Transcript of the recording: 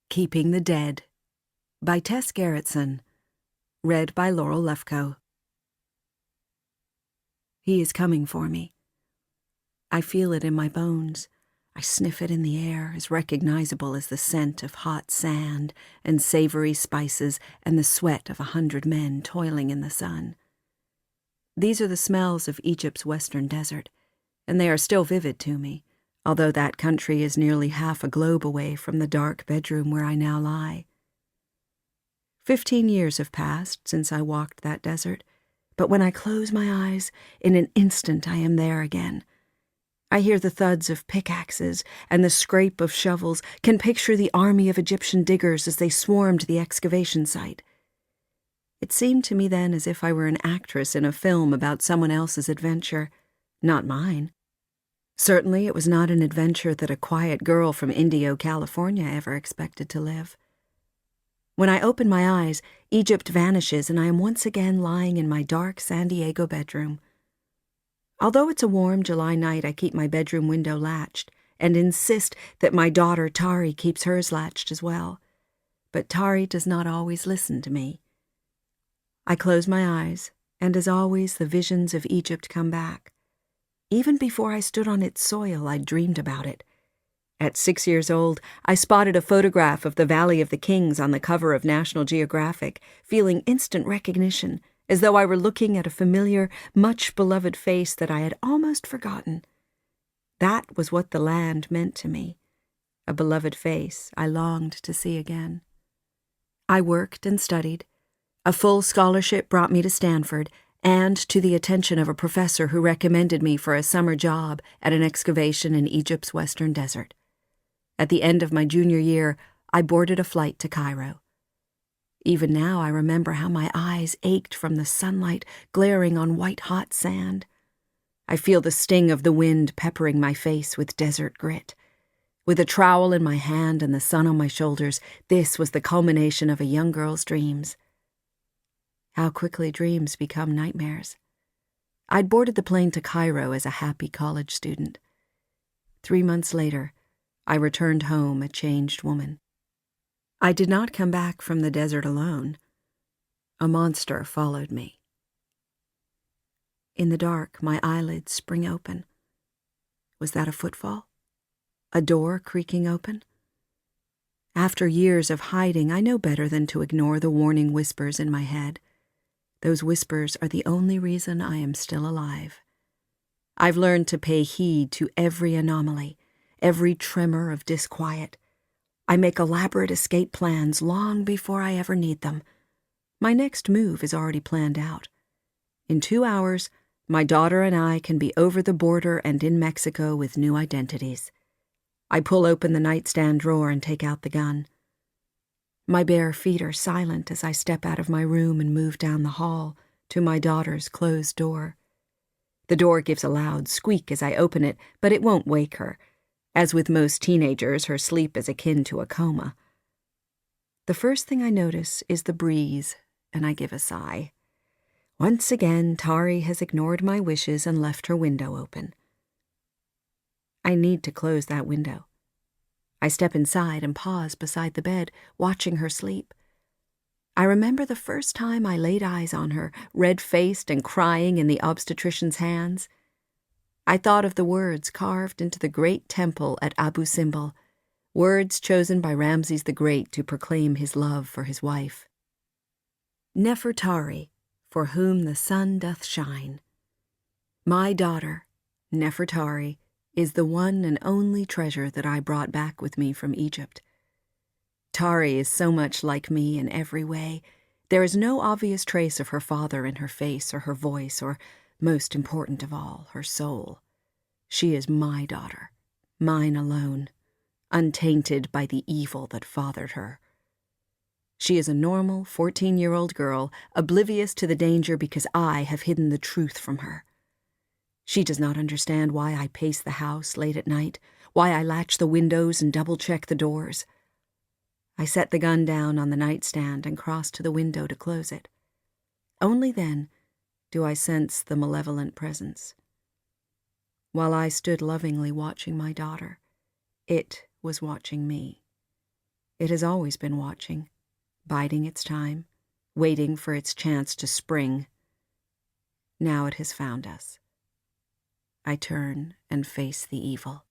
Keeping the Dead by Tess Gerritsen. Read by Laurel Lefkoe. He is coming for me. I feel it in my bones. I sniff it in the air, as recognizable as the scent of hot sand and savory spices and the sweat of 100 men toiling in the sun. These are the smells of Egypt's western desert, and they are still vivid to me, although that country is nearly half a globe away from the dark bedroom where I now lie. 15 years have passed since I walked that desert, but when I close my eyes, in an instant I am there again. I hear the thuds of pickaxes and the scrape of shovels, can picture the army of Egyptian diggers as they swarmed the excavation site. It seemed to me then as if I were an actress in a film about someone else's adventure, not mine. Certainly it was not an adventure that a quiet girl from Indio, California ever expected to live. When I open my eyes, Egypt vanishes and I am once again lying in my dark San Diego bedroom. Although it's a warm July night, I keep my bedroom window latched and insist that my daughter Tari keeps hers latched as well. But Tari does not always listen to me. I close my eyes, and as always the visions of Egypt come back. Even before I stood on its soil, I dreamed about it. At 6 years old, I spotted a photograph of the Valley of the Kings on the cover of National Geographic, feeling instant recognition, as though I were looking at a familiar, much-beloved face that I had almost forgotten. That was what the land meant to me, a beloved face I longed to see again. I worked and studied. A full scholarship brought me to Stanford, and to the attention of a professor who recommended me for a summer job at an excavation in Egypt's western desert. At the end of my junior year, I boarded a flight to Cairo. Even now I remember how my eyes ached from the sunlight glaring on white-hot sand. I feel the sting of the wind peppering my face with desert grit. With a trowel in my hand and the sun on my shoulders, this was the culmination of a young girl's dreams. How quickly dreams become nightmares. I'd boarded the plane to Cairo as a happy college student. 3 months later, I returned home a changed woman. I did not come back from the desert alone. A monster followed me. In the dark, my eyelids spring open. Was that a footfall? A door creaking open? After years of hiding, I know better than to ignore the warning whispers in my head. Those whispers are the only reason I am still alive. I've learned to pay heed to every anomaly, every tremor of disquiet. I make elaborate escape plans long before I ever need them. My next move is already planned out. In 2 hours, my daughter and I can be over the border and in Mexico with new identities. I pull open the nightstand drawer and take out the gun. My bare feet are silent as I step out of my room and move down the hall to my daughter's closed door. The door gives a loud squeak as I open it, but it won't wake her. As with most teenagers, her sleep is akin to a coma. The first thing I notice is the breeze, and I give a sigh. Once again, Tari has ignored my wishes and left her window open. I need to close that window. I step inside and pause beside the bed, watching her sleep. I remember the first time I laid eyes on her, red-faced and crying in the obstetrician's hands. I thought of the words carved into the great temple at Abu Simbel, words chosen by Ramses the Great to proclaim his love for his wife. Nefertari, for whom the sun doth shine. My daughter, Nefertari, is the one and only treasure that I brought back with me from Egypt. Tari is so much like me in every way. There is no obvious trace of her father in her face or her voice or, most important of all, her soul. She is my daughter, mine alone, untainted by the evil that fathered her. She is a normal 14-year-old girl, oblivious to the danger because I have hidden the truth from her. She does not understand why I pace the house late at night, why I latch the windows and double-check the doors. I set the gun down on the nightstand and cross to the window to close it. Only then do I sense the malevolent presence. While I stood lovingly watching my daughter, it was watching me. It has always been watching, biding its time, waiting for its chance to spring. Now it has found us. I turn and face the evil.